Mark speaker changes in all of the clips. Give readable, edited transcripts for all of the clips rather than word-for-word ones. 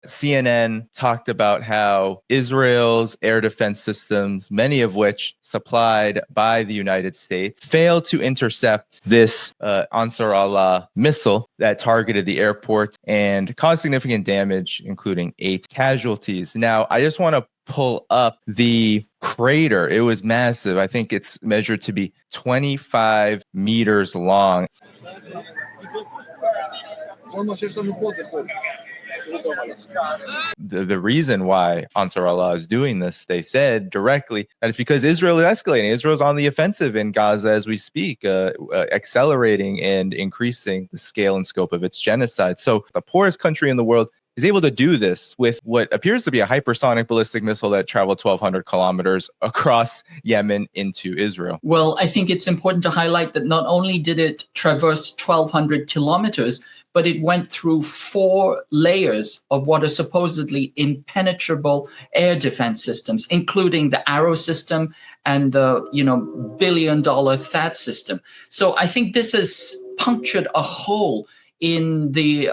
Speaker 1: CNN talked about how Israel's air defense systems, many of which supplied by the United States, failed to intercept this Ansar Allah missile that targeted the airport and caused significant damage, including 8 casualties. Now, I just want to pull up the crater. It was massive. I think it's measured to be 25 meters long. The reason why Ansar Allah is doing this, they said directly, that it's because Israel is escalating. Israel's on the offensive in Gaza as we speak, accelerating and increasing the scale and scope of its genocide. So the poorest country in the world is able to do this with what appears to be a hypersonic ballistic missile that traveled 1,200 kilometers across Yemen into Israel.
Speaker 2: Well, I think it's important to highlight that not only did it traverse 1,200 kilometers, but it went through 4 layers of what are supposedly impenetrable air defense systems, including the Arrow system and the billion-dollar THAAD system. So I think this has punctured a hole in the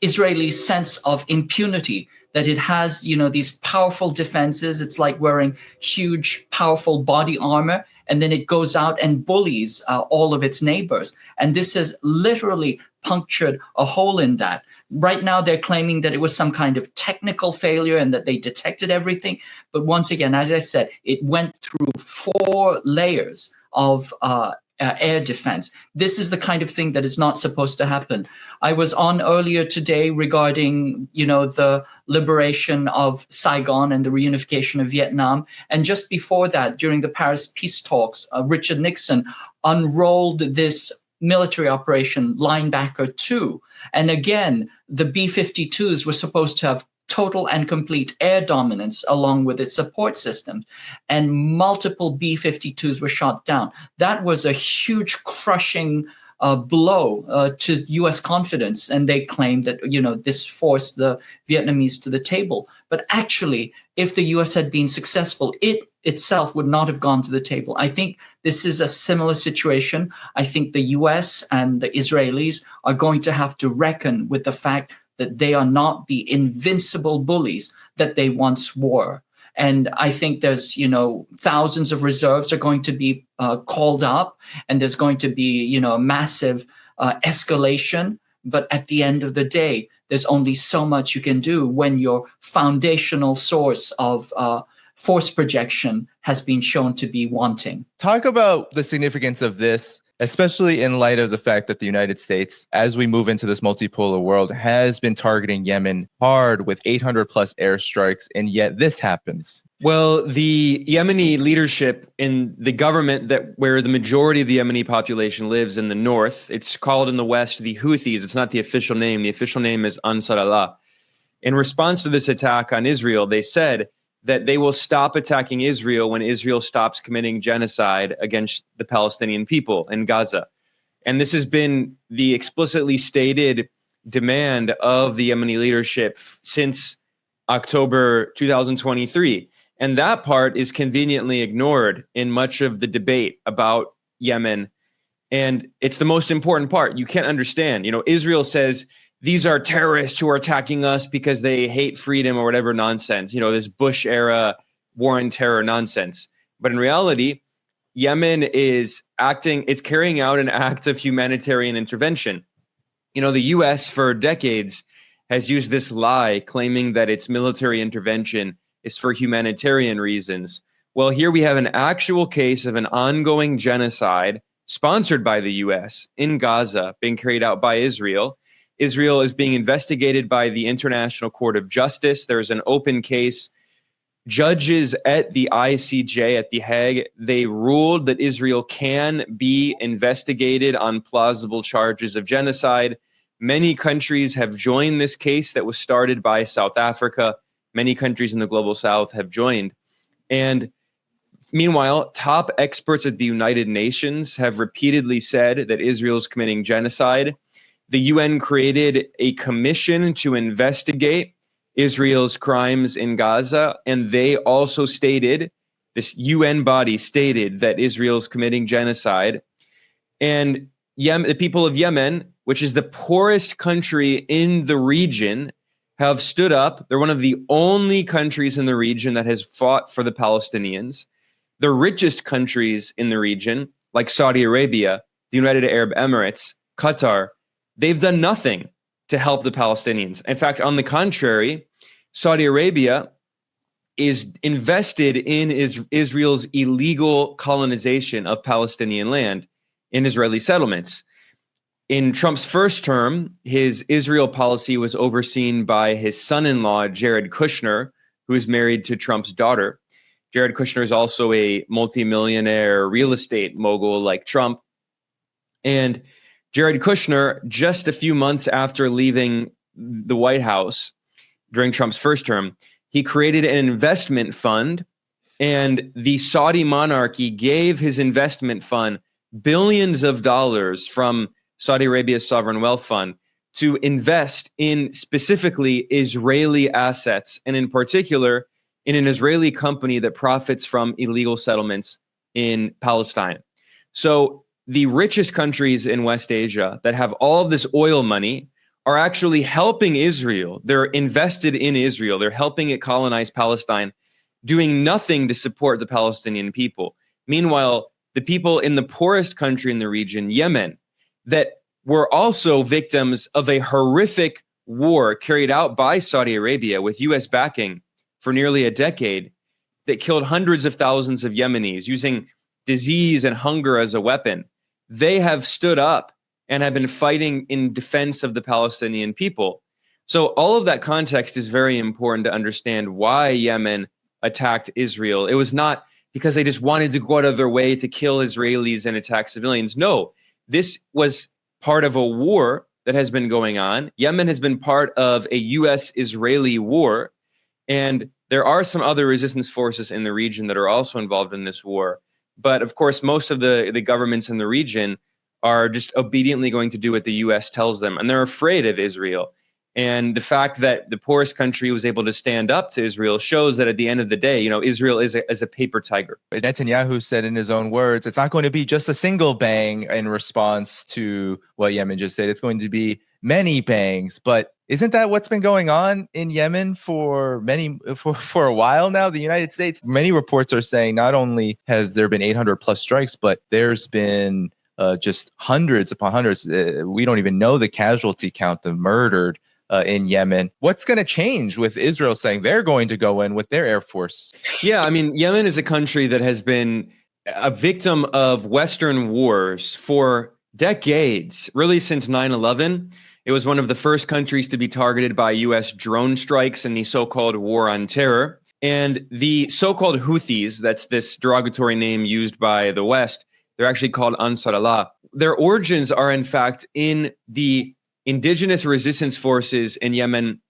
Speaker 2: Israeli sense of impunity, that it has, these powerful defenses. It's like wearing huge, powerful body armor, and then it goes out and bullies all of its neighbors. And this has literally punctured a hole in that. Right now, they're claiming that it was some kind of technical failure and that they detected everything. But once again, as I said, it went through 4 layers of air defense. This is the kind of thing that is not supposed to happen. I was on earlier today regarding, the liberation of Saigon and the reunification of Vietnam. And just before that, during the Paris peace talks, Richard Nixon unrolled this military operation Linebacker 2. And again, the B-52s were supposed to have total and complete air dominance along with its support system, and multiple B-52s were shot down. That was a huge crushing blow to U.S. confidence, and they claimed that this forced the Vietnamese to the table. But actually, if the U.S. had been successful, it itself would not have gone to the table. I think this is a similar situation. I think the U.S. and the Israelis are going to have to reckon with the fact that they are not the invincible bullies that they once were. And I think there's, thousands of reserves are going to be called up, and there's going to be, a massive escalation. But at the end of the day, there's only so much you can do when your foundational source of force projection has been shown to be wanting.
Speaker 1: Talk about the significance of this, especially in light of the fact that the United States, as we move into this multipolar world, has been targeting Yemen hard with 800 plus airstrikes, and yet this happens.
Speaker 3: Well, the Yemeni leadership in the government where the majority of the Yemeni population lives in the north, it's called in the west the Houthis. It's not the official name. The official name is Ansar Allah. In response to this attack on Israel, they said that they will stop attacking Israel when Israel stops committing genocide against the Palestinian people in Gaza. And this has been the explicitly stated demand of the Yemeni leadership since October 2023. And that part is conveniently ignored in much of the debate about Yemen. And it's the most important part. You can't understand. Israel says these are terrorists who are attacking us because they hate freedom or whatever nonsense, this Bush era war on terror nonsense. But in reality, Yemen is it's carrying out an act of humanitarian intervention. The US for decades has used this lie, claiming that its military intervention is for humanitarian reasons. Well, here we have an actual case of an ongoing genocide sponsored by the US in Gaza being carried out by Israel. Israel is being investigated by the International Court of Justice. There's an open case. Judges at the ICJ at The Hague, they ruled that Israel can be investigated on plausible charges of genocide. Many countries have joined this case that was started by South Africa. Many countries in the global south have joined. And meanwhile, top experts at the United Nations have repeatedly said that Israel is committing genocide. The UN created a commission to investigate Israel's crimes in Gaza, and they also stated, this UN body stated, that Israel's committing genocide. And the people of Yemen, which is the poorest country in the region, have stood up. They're one of the only countries in the region that has fought for the Palestinians. The richest countries in the region, like Saudi Arabia, the United Arab Emirates, Qatar, they've done nothing to help the Palestinians. In fact, on the contrary, Saudi Arabia is invested in Israel's illegal colonization of Palestinian land in Israeli settlements. In Trump's first term, his Israel policy was overseen by his son-in-law, Jared Kushner, who is married to Trump's daughter. Jared Kushner is also a multimillionaire real estate mogul like Trump. And Jared Kushner, just a few months after leaving the White House during Trump's first term, he created an investment fund, and the Saudi monarchy gave his investment fund billions of dollars from Saudi Arabia's sovereign wealth fund to invest in specifically Israeli assets, and in particular in an Israeli company that profits from illegal settlements in Palestine. So the richest countries in West Asia that have all of this oil money are actually helping Israel. They're invested in Israel. They're helping it colonize Palestine, doing nothing to support the Palestinian people. Meanwhile, the people in the poorest country in the region, Yemen, that were also victims of a horrific war carried out by Saudi Arabia with U.S. backing for nearly a decade, that killed hundreds of thousands of Yemenis using disease and hunger as a weapon. They have stood up and have been fighting in defense of the Palestinian people. So all of that context is very important to understand why Yemen attacked Israel. It was not because they just wanted to go out of their way to kill Israelis and attack civilians. No, this was part of a war that has been going on. Yemen has been part of a U.S.-Israeli war, and there are some other resistance forces in the region that are also involved in this war. But of course, most of the governments in the region are just obediently going to do what the U.S. tells them, and they're afraid of Israel. And the fact that the poorest country was able to stand up to Israel shows that at the end of the day, Israel is a paper tiger.
Speaker 1: Netanyahu said in his own words, it's not going to be just a single bang in response to what Yemen just said. It's going to be many bangs. But isn't that what's been going on in Yemen for a while now? The United States, many reports are saying not only has there been 800 plus strikes, but there's been just hundreds upon hundreds. We don't even know the casualty count, the murdered in Yemen. What's going to change with Israel saying they're going to go in with their air force?
Speaker 3: Yeah, I mean, Yemen is a country that has been a victim of Western wars for decades, really since 9/11. It was one of the first countries to be targeted by U.S. drone strikes in the so-called war on terror. And the so-called Houthis, that's this derogatory name used by the West, they're actually called Ansar Allah. Their origins are, in fact, in the indigenous resistance forces in Yemen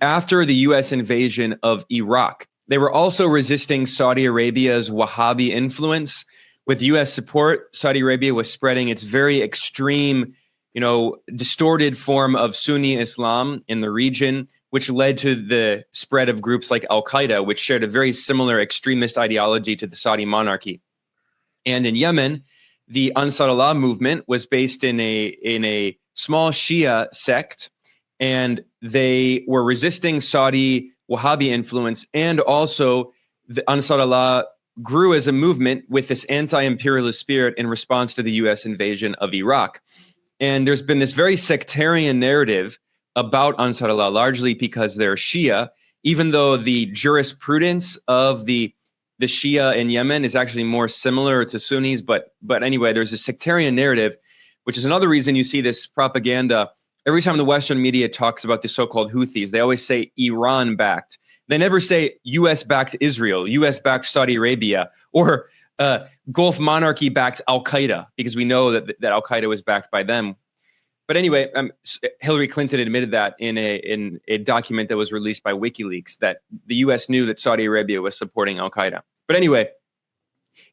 Speaker 3: after the U.S. invasion of Iraq. They were also resisting Saudi Arabia's Wahhabi influence. With U.S. support, Saudi Arabia was spreading its very extreme, distorted form of Sunni Islam in the region, which led to the spread of groups like Al-Qaeda, which shared a very similar extremist ideology to the Saudi monarchy. And in Yemen, the Ansar Allah movement was based in a small Shia sect, and they were resisting Saudi Wahhabi influence, and also the Ansar Allah grew as a movement with this anti-imperialist spirit in response to the U.S. invasion of Iraq. And there's been this very sectarian narrative about Ansar Allah, largely because they're Shia, even though the jurisprudence of the Shia in Yemen is actually more similar to Sunnis. But anyway, there's a sectarian narrative, which is another reason you see this propaganda. Every time the Western media talks about the so-called Houthis, they always say Iran-backed. They never say U.S.-backed Israel, U.S.-backed Saudi Arabia, or Gulf monarchy-backed Al-Qaeda, because we know that Al-Qaeda was backed by them. But anyway, Hillary Clinton admitted that in a document that was released by WikiLeaks, that the U.S. knew that Saudi Arabia was supporting Al-Qaeda. But anyway,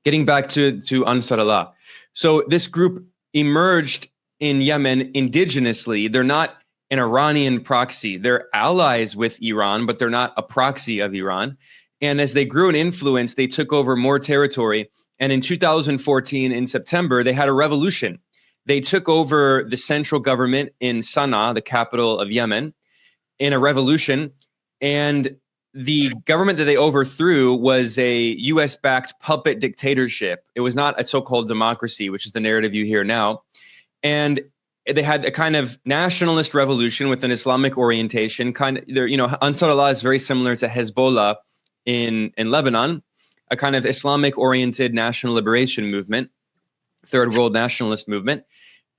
Speaker 3: getting back to Ansar Allah. So this group emerged in Yemen indigenously. They're not an Iranian proxy. They're allies with Iran, but they're not a proxy of Iran. And as they grew in influence, they took over more territory. And in 2014, in September, they had a revolution. They took over the central government in Sana'a, the capital of Yemen. in a revolution, and the government that they overthrew was a US-backed puppet dictatorship. It was not a so-called democracy, which is the narrative you hear now. And they had a kind of nationalist revolution with an Islamic orientation. Ansar Allah is very similar to Hezbollah in Lebanon, a kind of Islamic-oriented national liberation movement, third world nationalist movement.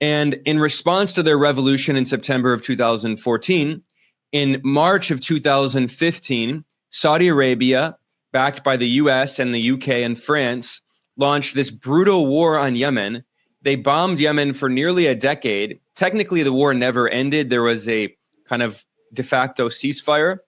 Speaker 3: And in response to their revolution in September of 2014, in March of 2015, Saudi Arabia, backed by the US and the UK and France, launched this brutal war on Yemen. They bombed Yemen for nearly a decade. Technically, the war never ended. There was a kind of de facto ceasefire,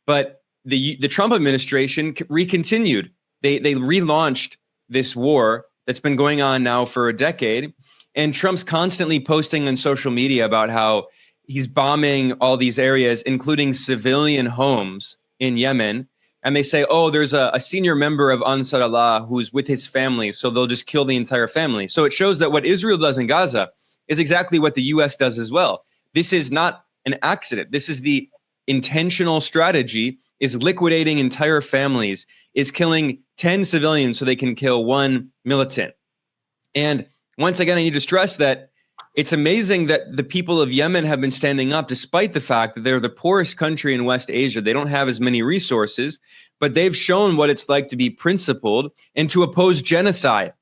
Speaker 3: but the Trump administration recontinued. They relaunched this war that's been going on now for a decade. And Trump's constantly posting on social media about how he's bombing all these areas, including civilian homes in Yemen. And they say, oh, there's a senior member of Ansar Allah who's with his family, so they'll just kill the entire family. So it shows that what Israel does in Gaza is exactly what the US does as well. This is not an accident. This is the intentional strategy, is liquidating entire families, is killing 10 civilians so they can kill one militant. And once again, I need to stress that it's amazing that the people of Yemen have been standing up despite the fact that they're the poorest country in West Asia. They don't have as many resources, but they've shown what it's like to be principled and to oppose genocide.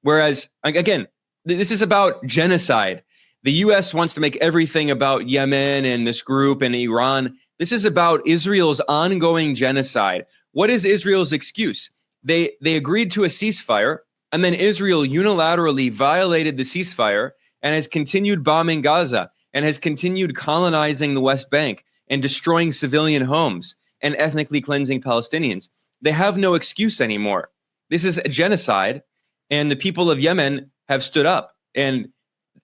Speaker 3: Whereas, again, this is about genocide. The US wants to make everything about Yemen and this group and Iran. This is about Israel's ongoing genocide. What is Israel's excuse? They agreed to a ceasefire, and then Israel unilaterally violated the ceasefire and has continued bombing Gaza and has continued colonizing the West Bank and destroying civilian homes and ethnically cleansing Palestinians. They have no excuse anymore. This is a genocide, and the people of Yemen have stood up. And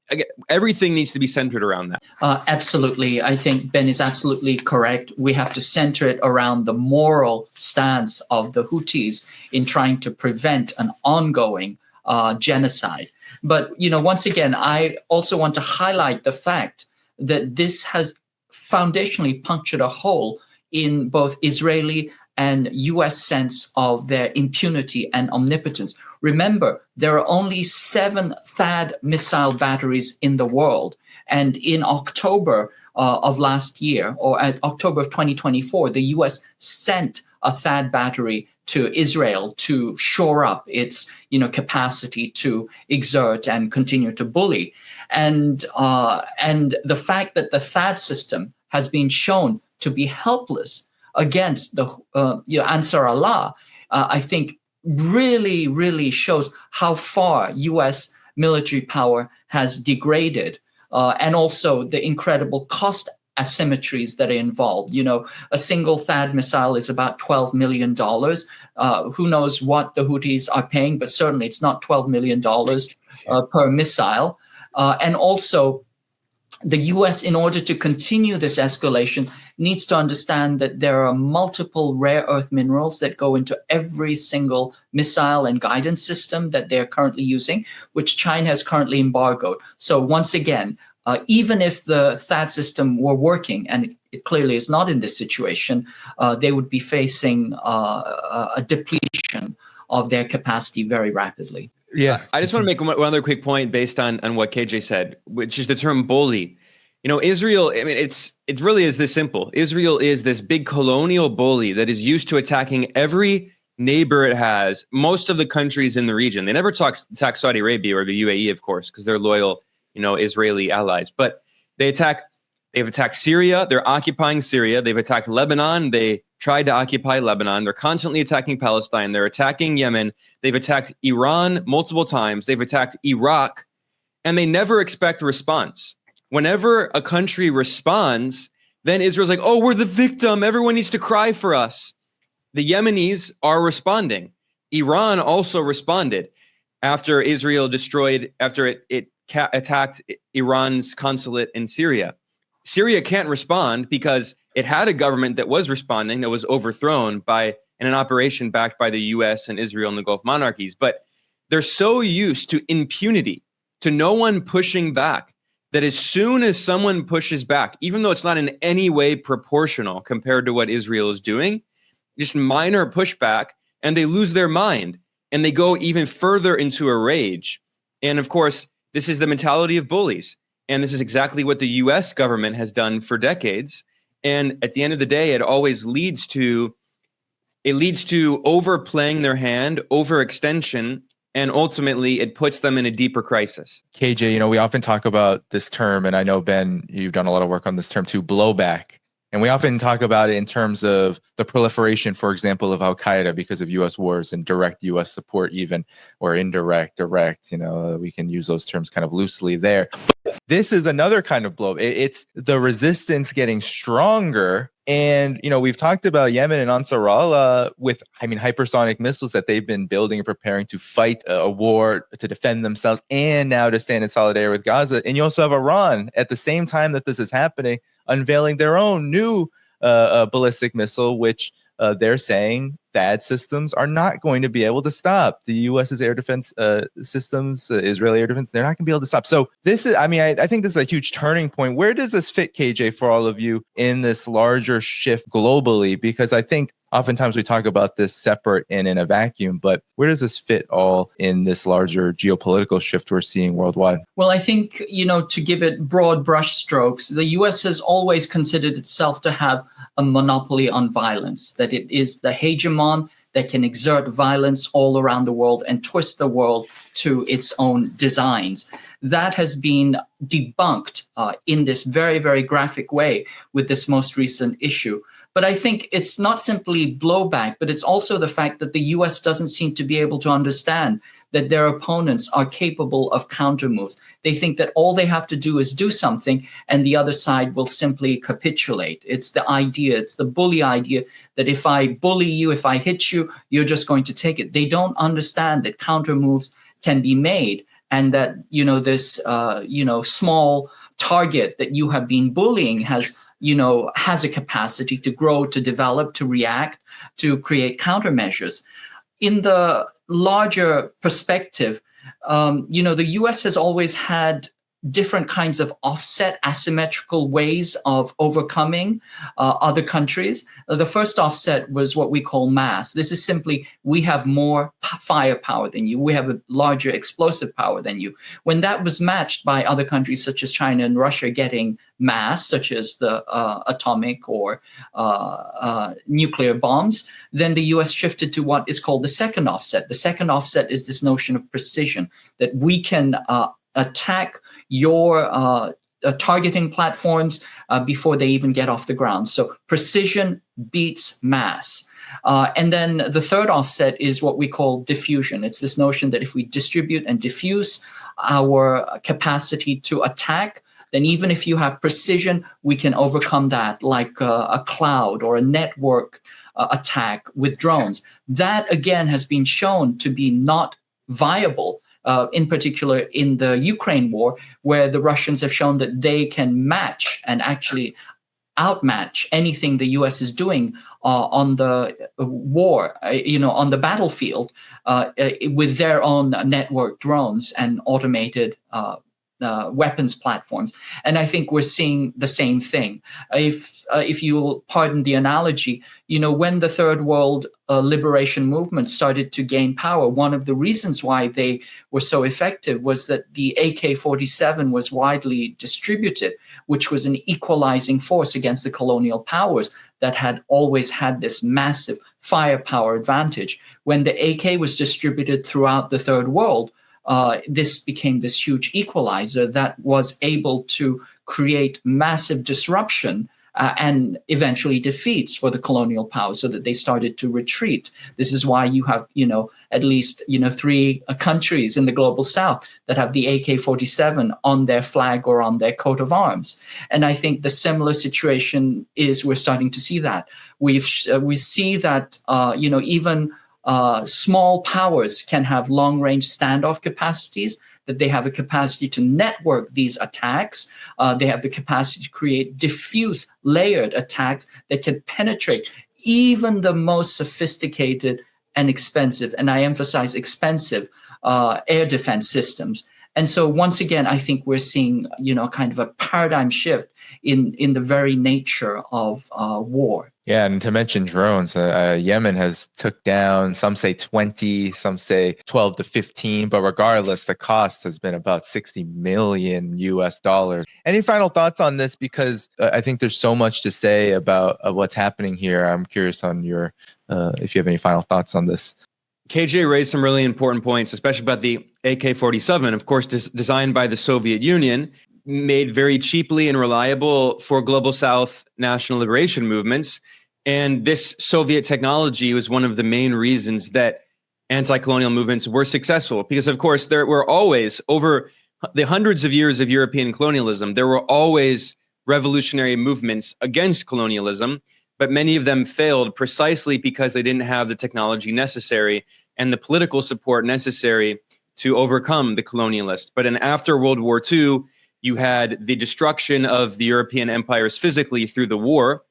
Speaker 3: again, everything needs to be centered around that.
Speaker 2: Absolutely. I think Ben is absolutely correct. We have to center it around the moral stance of the Houthis in trying to prevent an ongoing genocide. But, once again, I also want to highlight the fact that this has foundationally punctured a hole in both Israeli and US sense of their impunity and omnipotence. Remember, there are only 7 THAAD missile batteries in the world. And in October of last year, or at October of 2024, the US sent a THAAD battery to Israel to shore up its capacity to exert and continue to bully. And the fact that the THAAD system has been shown to be helpless against the Ansar Allah, I think really, really shows how far U.S. military power has degraded, and also the incredible cost asymmetries that are involved. A single THAAD missile is about $12 million. Who knows what the Houthis are paying, but certainly it's not $12 million per missile. And also, the U.S., in order to continue this escalation, needs to understand that there are multiple rare earth minerals that go into every single missile and guidance system that they're currently using, which China has currently embargoed. So once again, even if the THAAD system were working, and it clearly is not in this situation, they would be facing a depletion of their capacity very rapidly.
Speaker 3: Yeah, I just want to make one other quick point based on what KJ said, which is the term bully. Israel, it really is this simple. Israel is this big colonial bully that is used to attacking every neighbor it has, most of the countries in the region. They never attack Saudi Arabia or the UAE, of course, because they're loyal, Israeli allies. But they've attacked Syria. They're occupying Syria. They've attacked Lebanon. They tried to occupy Lebanon. They're constantly attacking Palestine. They're attacking Yemen. They've attacked Iran multiple times. They've attacked Iraq, and they never expect a response. Whenever a country responds, then Israel's like, oh, we're the victim. Everyone needs to cry for us. The Yemenis are responding. Iran also responded after Israel after it attacked Iran's consulate in Syria. Syria can't respond because it had a government that was responding, that was overthrown in an operation backed by the US and Israel and the Gulf monarchies. But they're so used to impunity, to no one pushing back, that as soon as someone pushes back, even though it's not in any way proportional compared to what Israel is doing, just minor pushback, and they lose their mind and they go even further into a rage. And of course, this is the mentality of bullies. And this is exactly what the US government has done for decades. And at the end of the day, it always leads to overplaying their hand, overextension, and ultimately it puts them in a deeper crisis.
Speaker 1: KJ, we often talk about this term, and I know, Ben, you've done a lot of work on this term too, blowback. And we often talk about it in terms of the proliferation, for example, of Al-Qaeda because of U.S. wars and direct U.S. support even, or indirect, direct, we can use those terms kind of loosely there. This is another kind of blow. It's the resistance getting stronger. And, we've talked about Yemen and Ansar Allah with, hypersonic missiles that they've been building and preparing to fight a war to defend themselves and now to stand in solidarity with Gaza. And you also have Iran at the same time that this is happening, unveiling their own new ballistic missile, which they're saying THAAD systems are not going to be able to stop. The U.S.'s air defense systems, Israeli air defense, they're not going to be able to stop. So this is, I think this is a huge turning point. Where does this fit, KJ, for all of you in this larger shift globally? Because I think oftentimes we talk about this separate and in a vacuum, but where does this fit all in this larger geopolitical shift we're seeing worldwide?
Speaker 2: Well, I think, to give it broad brushstrokes, the U.S. has always considered itself to have a monopoly on violence, that it is the hegemon that can exert violence all around the world and twist the world to its own designs. That has been debunked in this very, very graphic way with this most recent issue. But I think it's not simply blowback, but it's also the fact that the U.S. doesn't seem to be able to understand that their opponents are capable of counter moves. They think that all they have to do is do something and the other side will simply capitulate. It's the idea, it's the bully idea that if I bully you, if I hit you, you're just going to take it. They don't understand that counter moves can be made and that, this, small target that you have been bullying has a capacity to grow, to develop, to react, to create countermeasures. In the larger perspective, the U.S. has always had different kinds of offset, asymmetrical ways of overcoming other countries. The first offset was what we call mass. This is simply, we have more firepower than you. We have a larger explosive power than you. When that was matched by other countries such as China and Russia getting mass, such as the atomic or nuclear bombs, then the US shifted to what is called the second offset. The second offset is this notion of precision, that we can attack your targeting platforms before they even get off the ground. So precision beats mass. And then the third offset is what we call diffusion. It's this notion that if we distribute and diffuse our capacity to attack, then even if you have precision, we can overcome that like a cloud or a network attack with drones. That, again, has been shown to be not viable. In particular in the Ukraine war, where the Russians have shown that they can match and actually outmatch anything the U.S. is doing on the war, on the battlefield, with their own network drones and automated weapons platforms. And I think we're seeing the same thing. If you'll pardon the analogy, when the Third World liberation movement started to gain power, one of the reasons why they were so effective was that the AK-47 was widely distributed, which was an equalizing force against the colonial powers that had always had this massive firepower advantage. When the AK was distributed throughout the Third World, this became this huge equalizer that was able to create massive disruption and eventually defeats for the colonial powers, so that they started to retreat. This is why you have, at least, 3 countries in the global south that have the AK-47 on their flag or on their coat of arms. And I think the similar situation is we're starting to see that. We see that, even small powers can have long-range standoff capacities, that they have a capacity to network these attacks. They have the capacity to create diffuse, layered attacks that can penetrate even the most sophisticated and expensive, and I emphasize expensive, air defense systems. And so once again, I think we're seeing, kind of a paradigm shift in the very nature of war.
Speaker 1: Yeah, and to mention drones, Yemen has took down, some say 20, some say 12 to 15, but regardless, the cost has been about 60 million US dollars. Any final thoughts on this? Because I think there's so much to say about what's happening here. I'm curious on your, if you have any final thoughts on this.
Speaker 3: KJ raised some really important points, especially about the AK-47, of course, designed by the Soviet Union, made very cheaply and reliable for Global South national liberation movements. And this Soviet technology was one of the main reasons that anti-colonial movements were successful. Because, of course, there were always, over the hundreds of years of European colonialism, there were always revolutionary movements against colonialism, but many of them failed precisely because they didn't have the technology necessary and the political support necessary to overcome the colonialists. But after World War II, you had the destruction of the European empires physically through the war.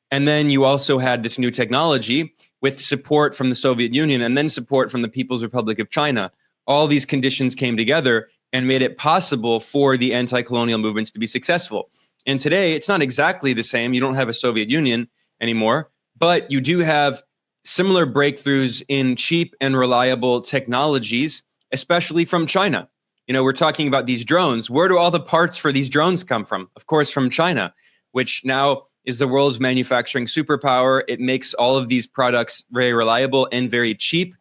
Speaker 3: And then you also had this new technology with support from the Soviet Union and then support from the People's Republic of China. All these conditions came together and made it possible for the anti-colonial movements to be successful. And today, it's not exactly the same. You don't have a Soviet Union anymore, but you do have similar breakthroughs in cheap and reliable technologies, especially from China. We're talking about these drones. Where do all the parts for these drones come from? Of course, from China, which now is the world's manufacturing superpower. It makes all of these products very reliable and very cheap.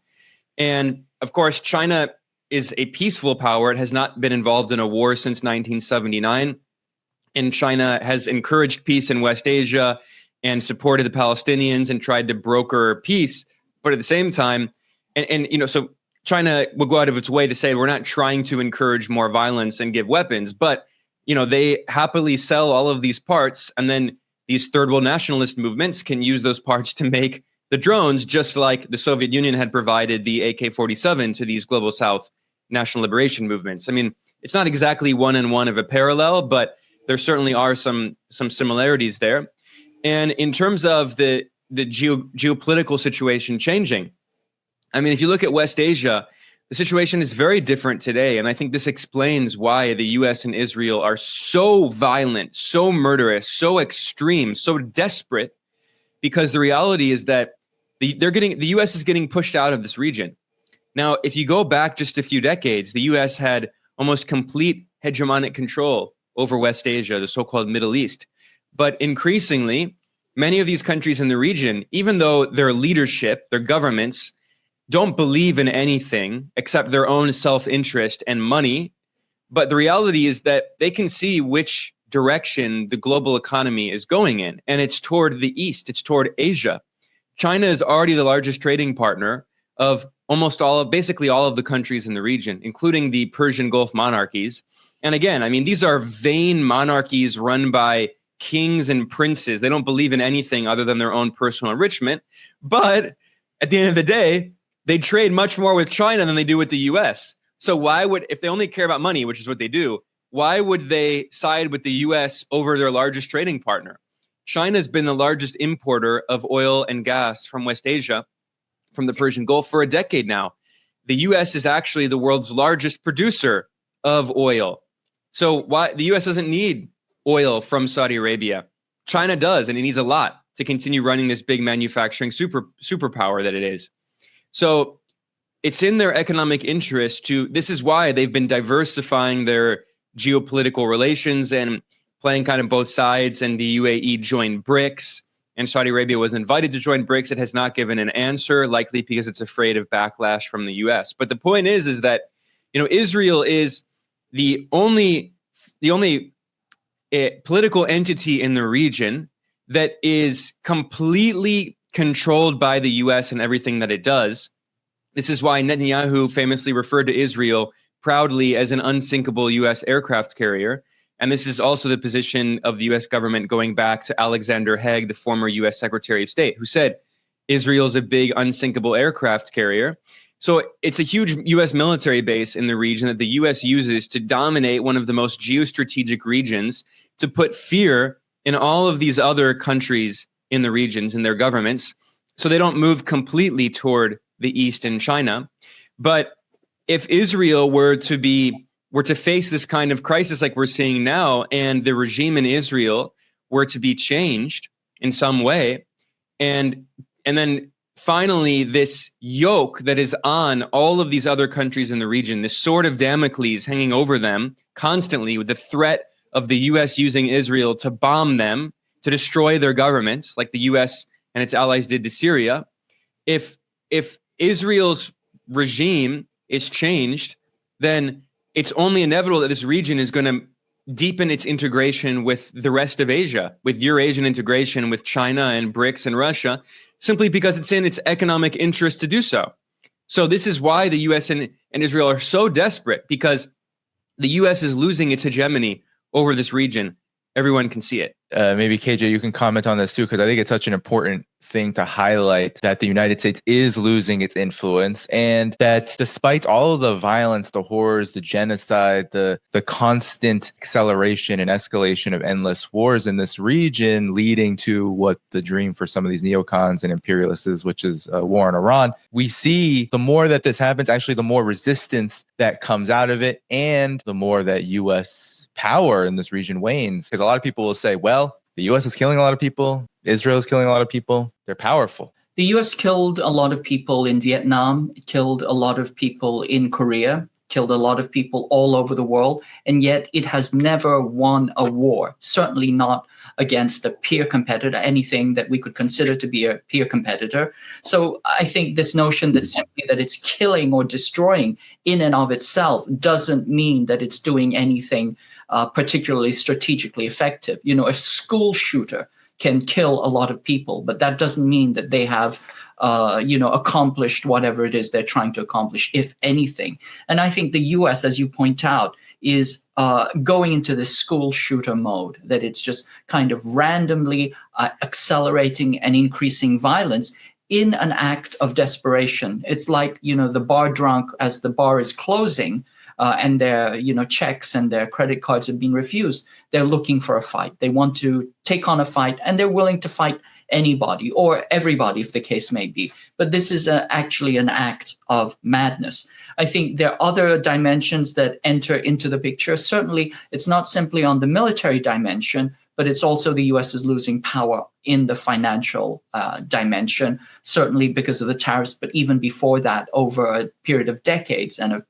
Speaker 3: And of course, China is a peaceful power. It has not been involved in a war since 1979. And China has encouraged peace in West Asia and supported the Palestinians and tried to broker peace. But at the same time, so China will go out of its way to say we're not trying to encourage more violence and give weapons, but they happily sell all of these parts, and then these third world nationalist movements can use those parts to make the drones, just like the Soviet Union had provided the AK-47 to these Global South national liberation movements. I mean, it's not exactly one-on-one of a parallel, but there certainly are some similarities there. And in terms of the geopolitical situation changing, I mean, if you look at West Asia, the situation is very different today. And I think this explains why the US and Israel are so violent, so murderous, so extreme, so desperate, because the reality is that the US is getting pushed out of this region. Now, if you go back just a few decades, the US had almost complete hegemonic control over West Asia, the so-called Middle East. But increasingly, many of these countries in the region, even though their leadership, their governments, don't believe in anything except their own self-interest and money. But the reality is that they can see which direction the global economy is going in. And it's toward the East. It's toward Asia. China is already the largest trading partner of basically all of the countries in the region, including the Persian Gulf monarchies. And again, I mean, these are vain monarchies run by kings and princes. They don't believe in anything other than their own personal enrichment. But at the end of the day, they trade much more with China than they do with the US. So if they only care about money, which is what they do, why would they side with the US over their largest trading partner? China's been the largest importer of oil and gas from West Asia, from the Persian Gulf, for a decade now. The US is actually the world's largest producer of oil. So why the US doesn't need oil from Saudi Arabia? China does, and it needs a lot to continue running this big manufacturing superpower that it is. So it's in their economic interest this is why they've been diversifying their geopolitical relations and playing kind of both sides. And the UAE joined BRICS, and Saudi Arabia was invited to join BRICS. It has not given an answer, likely because it's afraid of backlash from the US. But the point is that, Israel is the only political entity in the region that is completely controlled by the US and everything that it does. This is why Netanyahu famously referred to Israel proudly as an unsinkable US aircraft carrier. And this is also the position of the US government going back to Alexander Haig, the former US Secretary of State, who said Israel's a big unsinkable aircraft carrier. So it's a huge US military base in the region that the US uses to dominate one of the most geostrategic regions, to put fear in all of these other countries in the regions and their governments, so they don't move completely toward the East and China. But if Israel were to be were to face this kind of crisis like we're seeing now, and the regime in Israel were to be changed in some way, and then finally this yoke that is on all of these other countries in the region, this sword of Damocles hanging over them constantly with the threat of the US using Israel to bomb them, to destroy their governments, like the US and its allies did to Syria. If Israel's regime is changed, then it's only inevitable that this region is going to deepen its integration with the rest of Asia, with Eurasian integration with China and BRICS and Russia, simply because it's in its economic interest to do so. So this is why the US and Israel are so desperate, because the US is losing its hegemony over this region. Everyone can see it.
Speaker 1: Maybe KJ, you can comment on this too, because I think it's such an important thing to highlight, that the United States is losing its influence, and that despite all of the violence, the horrors, the genocide, the constant acceleration and escalation of endless wars in this region, leading to what the dream for some of these neocons and imperialists is, which is a war in Iran, we see the more that this happens, actually the more resistance that comes out of it, and the more that U.S. power in this region wanes. Because a lot of people will say, well, the U.S. is killing a lot of people, Israel is killing a lot of people, they're powerful.
Speaker 2: The US killed a lot of people in Vietnam, it killed a lot of people in Korea, killed a lot of people all over the world, and yet it has never won a war, certainly not against a peer competitor, anything that we could consider to be a peer competitor. So I think this notion that simply that it's killing or destroying in and of itself doesn't mean that it's doing anything particularly strategically effective. You know, a school shooter can kill a lot of people, but that doesn't mean that they have accomplished whatever it is they're trying to accomplish, if anything. And I think the US, as you point out, is going into this school shooter mode, that it's just kind of randomly accelerating and increasing violence in an act of desperation. It's like, the bar drunk, as the bar is closing, and their checks and their credit cards have been refused, they're looking for a fight. They want to take on a fight, and they're willing to fight anybody or everybody, if the case may be. But this is actually an act of madness. I think there are other dimensions that enter into the picture. Certainly, it's not simply on the military dimension, but it's also the U.S. is losing power in the financial dimension, certainly because of the tariffs, but even before that, over a period of decades and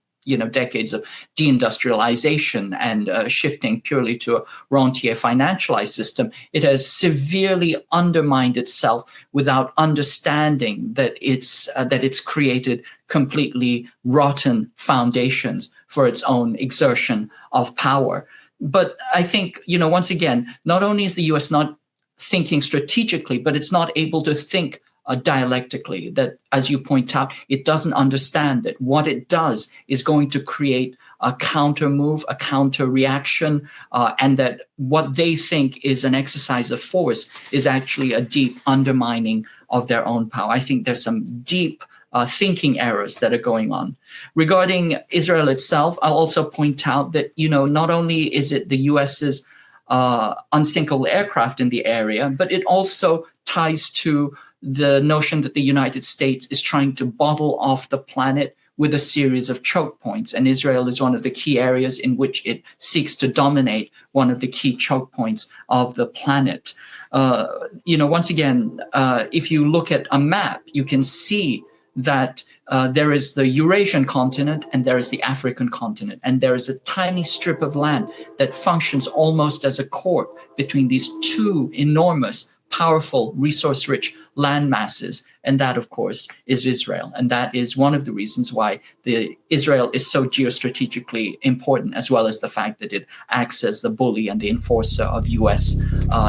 Speaker 2: decades of deindustrialization and shifting purely to a rentier financialized system, it has severely undermined itself without understanding that it's created completely rotten foundations for its own exertion of power. But I think, once again, not only is the U.S. not thinking strategically, but it's not able to think dialectically, that, as you point out, it doesn't understand that what it does is going to create a counter move, a counter reaction, and that what they think is an exercise of force is actually a deep undermining of their own power. I think there's some deep thinking errors that are going on. Regarding Israel itself, I'll also point out that, not only is it the US's unsinkable aircraft in the area, but it also ties to the notion that the United States is trying to bottle off the planet with a series of choke points. And Israel is one of the key areas in which it seeks to dominate one of the key choke points of the planet. Once again, if you look at a map, you can see that there is the Eurasian continent and there is the African continent. And there is a tiny strip of land that functions almost as a court between these two enormous, powerful, resource-rich land masses. And that, of course, is Israel. And that is one of the reasons why Israel is so geostrategically important, as well as the fact that it acts as the bully and the enforcer of U.S.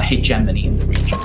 Speaker 2: hegemony in the region.